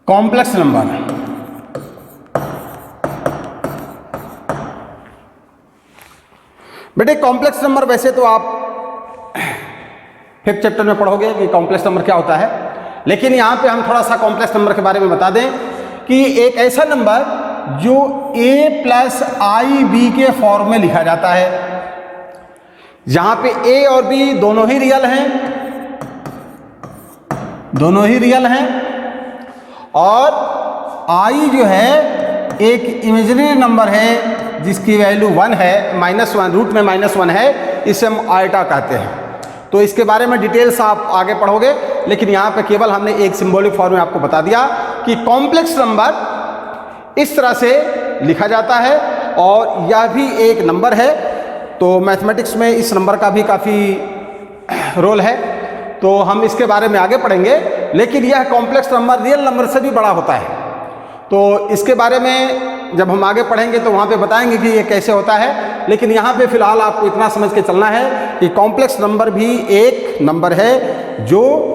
Complex number. बेटे complex number वैसे तो आप 5th चैप्टर में पढ़ोगे कि कॉम्प्लेक्स नंबर क्या होता है, लेकिन यहाँ पे हम थोड़ा सा कॉम्प्लेक्स नंबर के बारे में बता दें कि एक ऐसा नंबर जो a प्लस आई बी के फॉर्म में लिखा जाता है, जहाँ पे a और b दोनों ही रियल हैं, और i जो है एक इमेजिनरी नंबर है जिसकी वैल्यू 1 है, -1 रूट में -1 है, इसे हम आइटा कहते हैं। तो इसके बारे में डिटेल्स आप आगे पढ़ोगे, लेकिन यहाँ पे केवल हमने एक सिंबॉलिक फॉर्म में आपको बता दिया कि कॉम्प्लेक्स नंबर इस तरह से लिखा जाता है और यह भी एक नंबर है। तो मैथमेटिक्स में इस नंबर का भी काफ़ी रोल है, तो हम इसके बारे में आगे पढ़ेंगे, लेकिन यह कॉम्प्लेक्स नंबर रियल नंबर से भी बड़ा होता है। तो इसके बारे में जब हम आगे पढ़ेंगे तो वहाँ पे बताएंगे कि ये कैसे होता है, लेकिन यहाँ पे फिलहाल आपको इतना समझ के चलना है कि कॉम्प्लेक्स नंबर भी एक नंबर है जो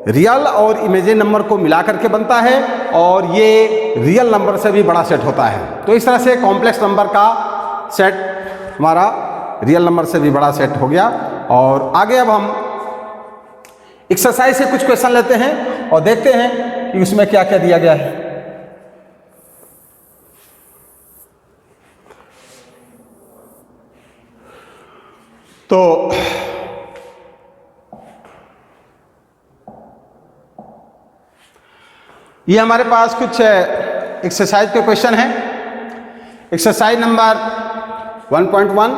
रियल और इमेजिनरी नंबर को मिला करके बनता है, और ये रियल नंबर से भी बड़ा सेट होता है। तो इस तरह से कॉम्प्लेक्स नंबर का सेट हमारा रियल नंबर से भी बड़ा सेट हो गया। और आगे अब हम एक्सरसाइज से कुछ क्वेश्चन लेते हैं और देखते हैं कि उसमें क्या क्या दिया गया है। तो ये हमारे पास कुछ एक्सरसाइज के क्वेश्चन हैं। एक्सरसाइज नंबर 1.1,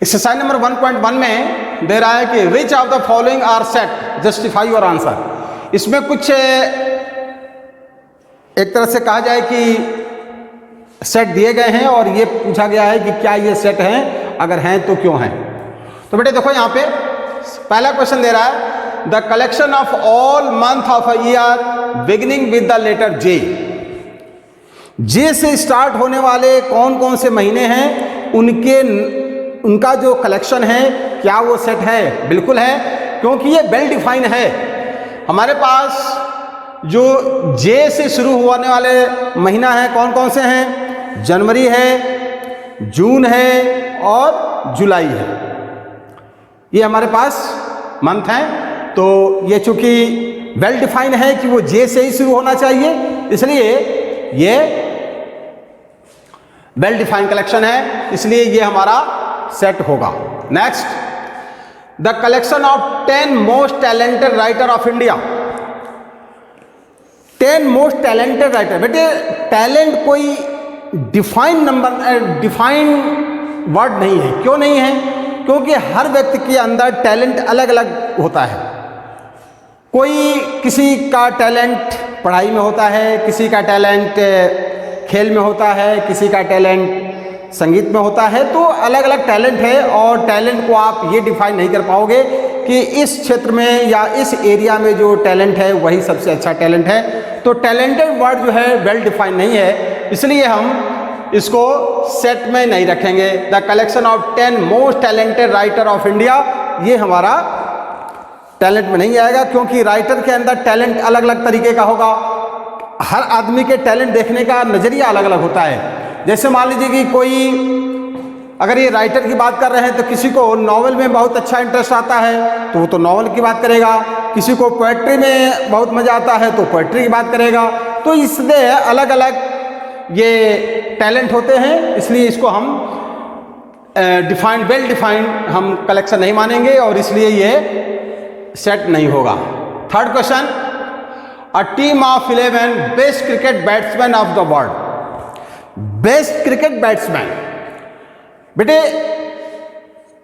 एक्सरसाइज नंबर 1.1 में दे रहा है कि which of the following are set, justify your answer. इसमें कुछ एक तरह से कहा जाए कि सेट दिए गए हैं और ये पूछा गया है कि क्या ये सेट हैं, अगर हैं तो क्यों हैं। तो बेटे देखो यहाँ पे पहला क्वेश्चन दे रहा है the collection of all month of a year beginning with the letter J. J से स्टार्ट होने वाले कौन कौन से महीने हैं, उनका जो कलेक्शन है क्या वो सेट है? बिल्कुल है, क्योंकि ये वेल डिफाइन है। हमारे पास जो जे से शुरू होने वाले महीना है कौन कौन से हैं? जनवरी है, जून है और जुलाई है। ये हमारे पास मंथ हैं। तो ये चूंकि वेल डिफाइन है कि वो जे से ही शुरू होना चाहिए, इसलिए ये वेल डिफाइंड कलेक्शन है, इसलिए ये हमारा सेट होगा। Next, the collection of 10 most talented writer of India. 10 most talented writer. बेटे टैलेंट कोई डिफाइन नंबर, डिफाइन वर्ड नहीं है। क्यों नहीं है? क्योंकि हर व्यक्ति के अंदर टैलेंट अलग अलग होता है। किसी का टैलेंट पढ़ाई में होता है, किसी का टैलेंट खेल में होता है, किसी का टैलेंट संगीत में होता है। तो अलग अलग टैलेंट है, और टैलेंट को आप ये डिफाइन नहीं कर पाओगे कि इस क्षेत्र में या इस एरिया में जो टैलेंट है वही सबसे अच्छा टैलेंट है। तो टैलेंटेड वर्ड जो है वेल डिफाइन नहीं है, इसलिए हम इसको सेट में नहीं रखेंगे। The collection of 10 most talented writer of India, ये हमारा टैलेंट में नहीं आएगा, क्योंकि राइटर के अंदर टैलेंट अलग अलग तरीके का होगा। हर आदमी के टैलेंट देखने का नज़रिया अलग अलग होता है। जैसे मान लीजिए कि कोई, अगर ये राइटर की बात कर रहे हैं तो किसी को नॉवेल में बहुत अच्छा इंटरेस्ट आता है तो वो तो नॉवेल की बात करेगा, किसी को पोएट्री में बहुत मज़ा आता है तो पोएट्री की बात करेगा। तो इसलिए अलग अलग ये टैलेंट होते हैं, इसलिए इसको हम डिफाइंड, वेल डिफाइंड हम कलेक्शन नहीं मानेंगे, और इसलिए ये सेट नहीं होगा। Third question, a team of 11 best cricket batsman of the world. Best cricket batsman. बेटे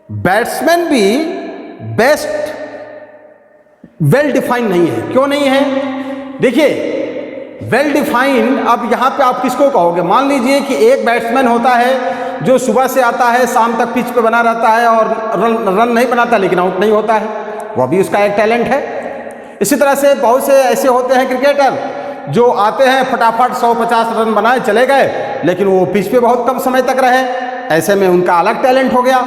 बैट्समैन भी बेस्ट वेल डिफाइन नहीं है। क्यों नहीं है? देखिए वेल डिफाइन, अब यहाँ पे आप किसको कहोगे? मान लीजिए कि एक बैट्समैन होता है जो सुबह से आता है शाम तक पिच पे बना रहता है और रन नहीं बनाता, लेकिन आउट नहीं होता है, वह भी उसका एक टैलेंट है। इसी तरह से बहुत से ऐसे होते हैं क्रिकेटर जो आते हैं फटाफट 150 रन बनाए चले गए, लेकिन वो पिच पे बहुत कम समय तक रहे, ऐसे में उनका अलग टैलेंट हो गया।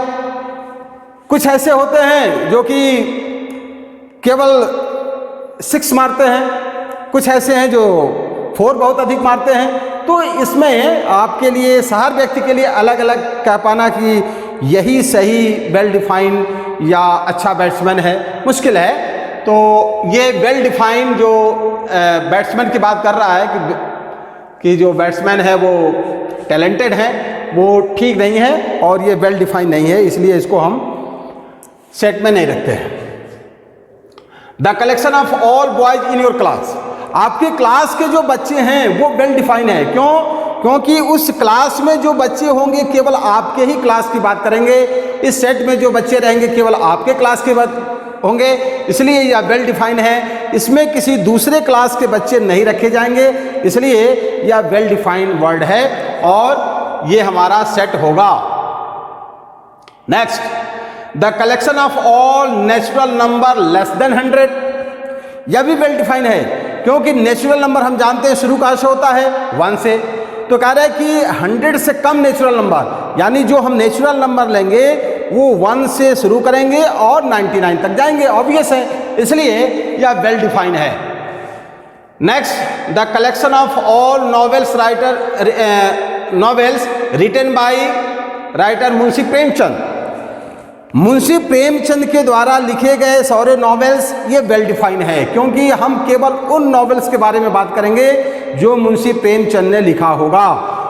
कुछ ऐसे होते हैं जो कि केवल 6 मारते हैं, कुछ ऐसे हैं जो 4 बहुत अधिक मारते हैं। तो इसमें आपके लिए, हर व्यक्ति के लिए अलग अलग कह पाना कि यही सही वेल डिफाइंड या अच्छा बैट्समैन है, मुश्किल है। तो ये वेल डिफाइंड जो बैट्समैन की बात कर रहा है कि जो बैट्समैन है वो टैलेंटेड है, वो ठीक नहीं है और ये वेल डिफाइंड नहीं है, इसलिए इसको हम सेट में नहीं रखते हैं। The collection of all boys in your class, आपके क्लास के जो बच्चे हैं वो वेल डिफाइंड है। क्यों? क्योंकि उस क्लास में जो बच्चे होंगे केवल आपके ही क्लास की बात करेंगे, इस सेट में जो बच्चे रहेंगे केवल आपके क्लास के होंगे, इसलिए यह वेल डिफाइंड है। इसमें किसी दूसरे क्लास के बच्चे नहीं रखे जाएंगे, इसलिए यह वेल डिफाइंड वर्ड है और ये हमारा सेट होगा। Next, the collection of all natural number less than 100, यह भी वेल डिफाइंड है क्योंकि नेचुरल नंबर हम जानते हैं शुरू कहाँ से होता है, 1 से। तो कह रहा है कि 100 से कम नेचुरल नंबर, यानी जो हम नेचुरल नंबर लेंगे वो 1 से शुरू करेंगे और 99 तक जाएंगे, ऑब्वियस है, इसलिए यह वेल डिफाइंड है। Next, the collection of all novels written by writer Munshi Premchand, Munshi Premchand के द्वारा लिखे गए सारे नॉवेल्स, ये वेल डिफाइंड है क्योंकि हम केवल उन नॉवेल्स के बारे में बात करेंगे जो मुंशी प्रेमचंद ने लिखा होगा।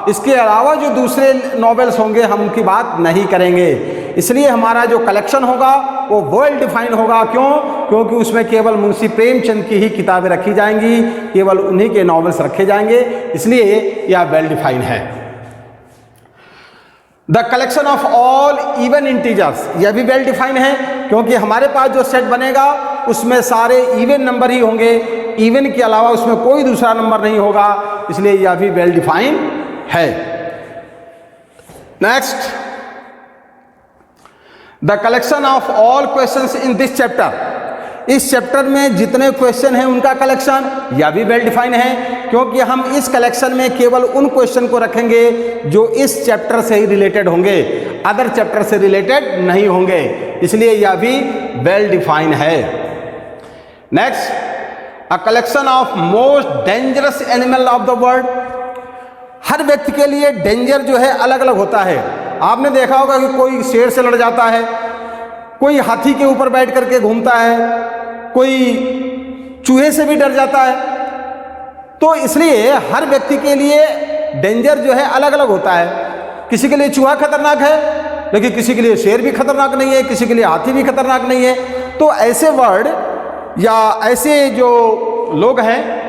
इसके अलावा जो दूसरे नॉवेल्स होंगे हम उनकी बात नहीं करेंगे, इसलिए हमारा जो कलेक्शन होगा वो वेल डिफाइंड होगा। क्यों? क्योंकि उसमें केवल मुंशी प्रेमचंद की ही किताबें रखी जाएंगी, केवल उन्हीं के नॉवेल्स रखे जाएंगे, इसलिए यह वेल डिफाइंड है। The collection of all even integers, यह भी वेल डिफाइंड है क्योंकि हमारे पास जो सेट बनेगा उसमें सारे इवन नंबर ही होंगे, इवन के अलावा उसमें कोई दूसरा नंबर नहीं होगा, इसलिए यह भी वेल डिफाइंड है। Next, the collection of all questions in this chapter, इस चैप्टर में जितने क्वेश्चन हैं उनका कलेक्शन, यह भी वेल डिफाइंड है क्योंकि हम इस कलेक्शन में केवल उन क्वेश्चन को रखेंगे जो इस चैप्टर से ही रिलेटेड होंगे, अदर चैप्टर से रिलेटेड नहीं होंगे, इसलिए यह भी वेल डिफाइंड है। Next, a collection of most dangerous animal of the world, हर व्यक्ति के लिए डेंजर जो है अलग अलग होता है। आपने देखा होगा कि कोई शेर से लड़ जाता है, कोई हाथी के ऊपर बैठ करके घूमता है, कोई चूहे से भी डर जाता है। तो इसलिए हर व्यक्ति के लिए डेंजर जो है अलग अलग होता है। किसी के लिए चूहा खतरनाक है, लेकिन किसी के लिए शेर भी खतरनाक नहीं है, किसी के लिए हाथी भी खतरनाक नहीं है। तो ऐसे वर्ड या ऐसे जो लोग हैं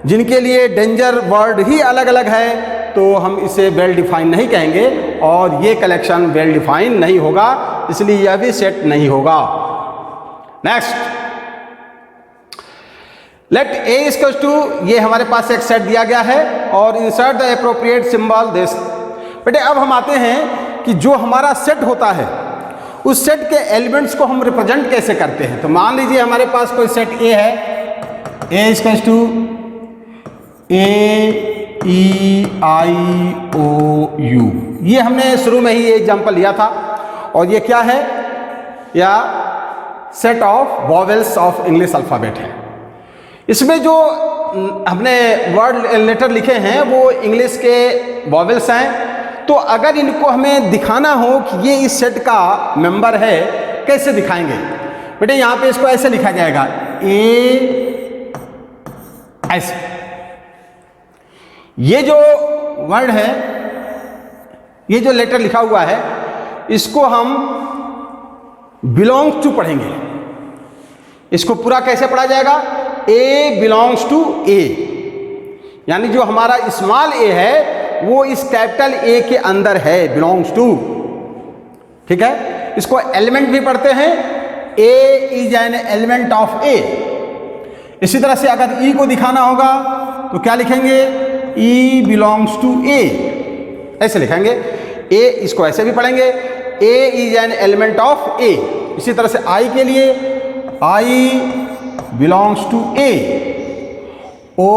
जिनके लिए डेंजर वर्ड ही अलग अलग है, तो हम इसे वेल डिफाइन नहीं कहेंगे और ये कलेक्शन वेल डिफाइन नहीं होगा, इसलिए यह भी सेट नहीं होगा। Next, let A equals to, ये हमारे पास एक सेट दिया गया है और insert the appropriate symbol this. बेटे अब हम आते हैं कि जो हमारा सेट होता है उस सेट के एलिमेंट्स को हम रिप्रेजेंट कैसे करते हैं। तो मान लीजिए हमारे पास कोई सेट ए है, A equals to A E I O U, ये हमने शुरू में ही ये एग्जाम्पल लिया था। और ये क्या है? या set of vowels of English alphabet है। इसमें जो हमने वर्ड लेटर लिखे हैं वो इंग्लिश के वॉवेल्स हैं। तो अगर इनको हमें दिखाना हो कि ये इस सेट का मेंबर है, कैसे दिखाएंगे? बेटे यहाँ पे इसको ऐसे लिखा जाएगा, ए ऐसे। ये जो वर्ड है, ये जो लेटर लिखा हुआ है, इसको हम बिलोंग्स टू पढ़ेंगे। इसको पूरा कैसे पढ़ा जाएगा? ए बिलोंग्स टू ए, यानी जो हमारा स्मॉल ए है वो इस कैपिटल ए के अंदर है, बिलोंग्स टू। ठीक है, इसको एलिमेंट भी पढ़ते हैं, ए is an element of A. इसी तरह से अगर ई को दिखाना होगा तो क्या लिखेंगे? ई बिलोंग्स टू ए, ऐसे लिखेंगे। ए इसको ऐसे भी पढ़ेंगे, A is an element of A. इसी तरह से आई के लिए I belongs to A, O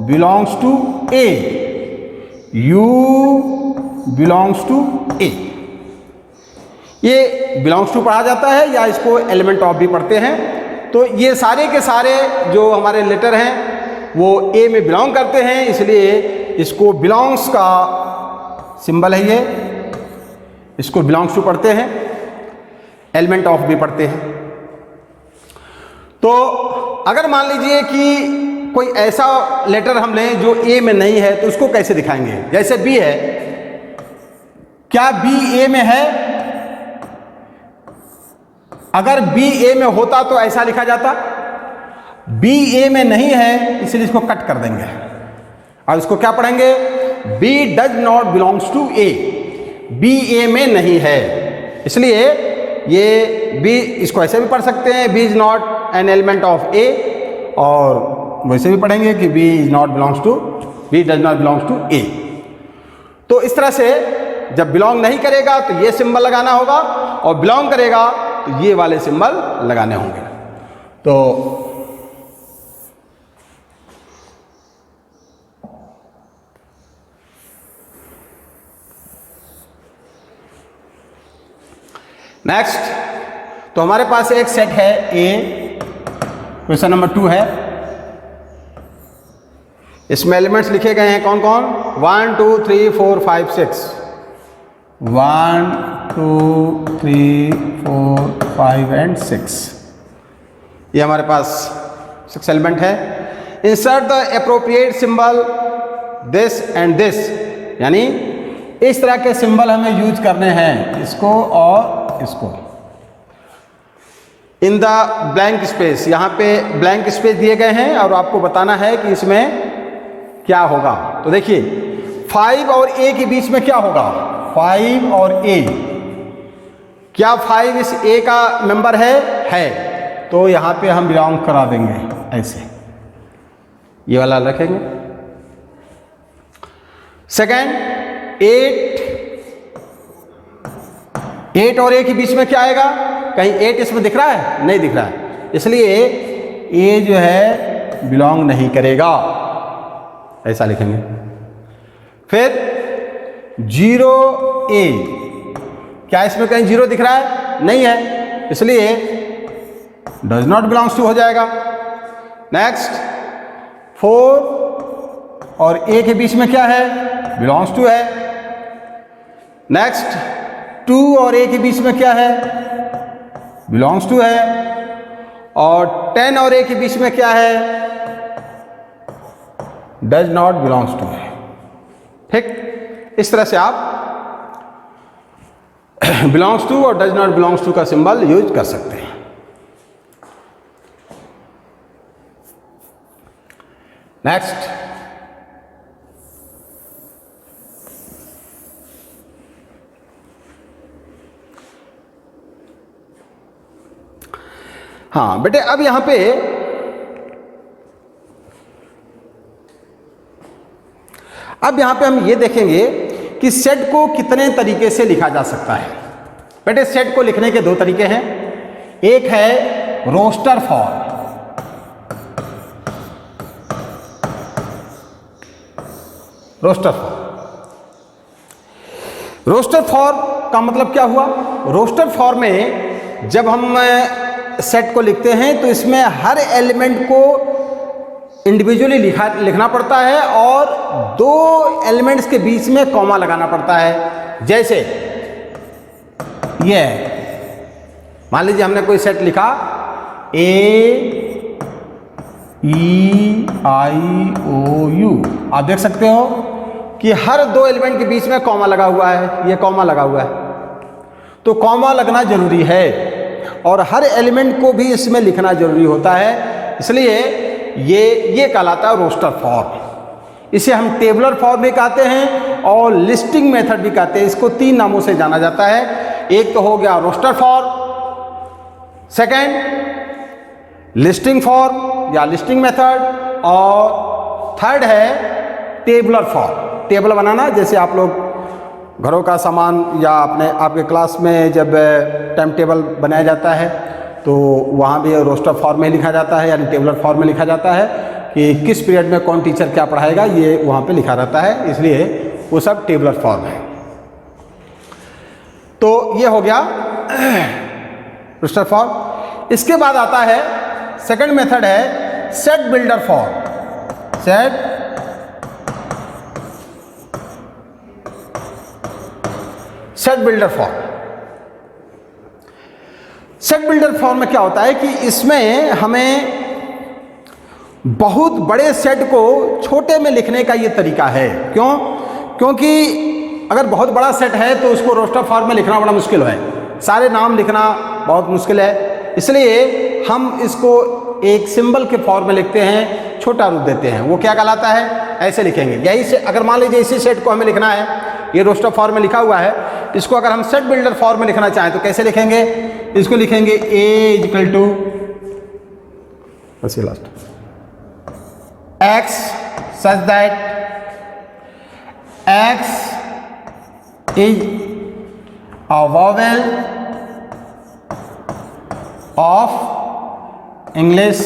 belongs to A. U belongs to A। ये बिलोंग्स टू पढ़ा जाता है या इसको एलिमेंट ऑफ भी पढ़ते हैं। तो ये सारे के सारे जो हमारे लेटर हैं वो A में बिलोंग करते हैं, इसलिए इसको बिलोंग्स का सिंबल है ये, इसको बिलोंग्स टू पढ़ते हैं, एलिमेंट ऑफ भी पढ़ते हैं। तो अगर मान लीजिए कि कोई ऐसा लेटर हम लें जो A में नहीं है तो उसको कैसे दिखाएंगे। जैसे B है, क्या B A में है? अगर B A में होता तो ऐसा लिखा जाता, B A में नहीं है इसलिए इसको कट कर देंगे और इसको क्या पढ़ेंगे? B does not belongs to A, B A में नहीं है, इसलिए ये B, इसको ऐसे भी पढ़ सकते हैं, B is not an element of A, और वैसे भी पढ़ेंगे कि B is not belongs to, B does not belongs to A। तो इस तरह से जब बिलोंग नहीं करेगा तो ये सिंबल लगाना होगा और बिलोंग करेगा तो ये वाले सिंबल लगाने होंगे। तो नेक्स्ट, तो हमारे पास एक सेट है A, क्वेश्चन नंबर 2 है। इसमें एलिमेंट्स लिखे गए हैं कौन कौन? 1 2 3 4 5 6, 1 2 3 4 5 एंड 6, ये हमारे पास 6 एलिमेंट है। Insert the appropriate symbol this and this, यानी इस तरह के सिंबल हमें यूज करने हैं, इसको और इसको। इन द ब्लैंक स्पेस, यहाँ पे ब्लैंक स्पेस दिए गए हैं और आपको बताना है कि इसमें क्या होगा। तो देखिए 5 और A के बीच में क्या होगा? 5 और A, क्या 5 इस A का मेंबर है? तो यहाँ पे हम बिलोंग करा देंगे ऐसे, ये वाला रखेंगे। सेकेंड, 8 और A के बीच में क्या आएगा? कहीं 8 इसमें दिख रहा है? नहीं दिख रहा है, इसलिए A जो है बिलोंग नहीं करेगा, ऐसा लिखेंगे। फिर 0A, क्या इसमें कहीं 0 दिख रहा है? नहीं है, इसलिए डज नॉट बिलोंग्स टू हो जाएगा। नेक्स्ट, 4 और A के बीच में क्या है? बिलोंग्स टू है। नेक्स्ट, 2 और A के बीच में क्या है? बिलोंग्स टू है। और 10 और A के बीच में क्या है? डज नॉट बिलोंग्स टू है। ठीक, इस तरह से आप बिलोंग्स टू और डज नॉट बिलोंग्स टू का सिंबल यूज कर सकते हैं। नेक्स्ट, हाँ बेटे, अब यहां पे हम ये देखेंगे कि सेट को कितने तरीके से लिखा जा सकता है। बेटे, सेट को लिखने के 2 तरीके हैं। एक है रोस्टर फॉर्म, रोस्टर फॉर्म का मतलब क्या हुआ? रोस्टर फॉर्म में जब हम सेट को लिखते हैं तो इसमें हर एलिमेंट को इंडिविजुअली लिखना पड़ता है और 2 एलिमेंट्स के बीच में कॉमा लगाना पड़ता है। जैसे ये मान लीजिए हमने कोई सेट लिखा AEIOU, आप देख सकते हो कि हर 2 एलिमेंट के बीच में कॉमा लगा हुआ है, ये कॉमा लगा हुआ है। तो कॉमा लगना जरूरी है और हर एलिमेंट को भी इसमें लिखना जरूरी होता है, इसलिए ये कहलाता है रोस्टर फॉर्म। इसे हम टेबुलर फॉर्म भी कहते हैं और लिस्टिंग मेथड भी कहते हैं। इसको 3 नामों से जाना जाता है। एक तो हो गया roster form, second listing form या लिस्टिंग मेथड, और थर्ड है टेबुलर फॉर्म। टेबल बनाना, जैसे आप लोग घरों का सामान या आपके क्लास में जब टाइम टेबल बनाया जाता है तो वहाँ भी रोस्टर फॉर्म में लिखा जाता है, यानी टेबुलर फॉर्म में लिखा जाता है कि किस पीरियड में कौन टीचर क्या पढ़ाएगा, ये वहाँ पे लिखा रहता है, इसलिए वो सब टेबुलर फॉर्म है। तो ये हो गया रजिस्टर फॉर्म। इसके बाद आता है सेकंड मेथड है set builder form. Set builder form. Set builder form में क्या होता है कि इसमें हमें बहुत बड़े सेट को छोटे में लिखने का ये तरीका है। क्यों? क्योंकि अगर बहुत बड़ा सेट है तो उसको रोस्टर फॉर्म में लिखना बड़ा मुश्किल है, सारे नाम लिखना बहुत मुश्किल है। इसलिए हम इसको एक सिंबल के फॉर्म में लिखते हैं, छोटा रूप देते हैं। वो क्या कहलाता है? ऐसे लिखेंगे। यही से अगर मान लीजिए इसी सेट को हमें लिखना है, ये रोस्टर फॉर्म में लिखा हुआ है, इसको अगर हम सेट बिल्डर फॉर्म में लिखना चाहें तो कैसे लिखेंगे? इसको लिखेंगे A equal to last x such that x is a vowel of English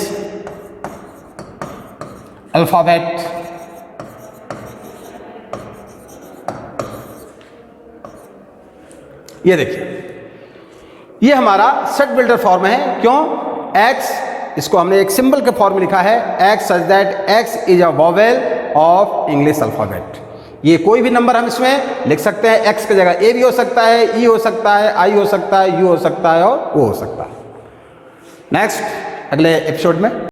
alphabet। ये देखिए, ये हमारा सेट बिल्डर फॉर्म है। क्यों? x, इसको हमने एक सिंबल के फॉर्म में लिखा है, x such that x is a vowel of English alphabet. ये कोई भी नंबर हम इसमें लिख सकते हैं। x की जगह a भी हो सकता है, e हो सकता है, i हो सकता है, u हो सकता है और o हो सकता है। नेक्स्ट अगले एपिसोड में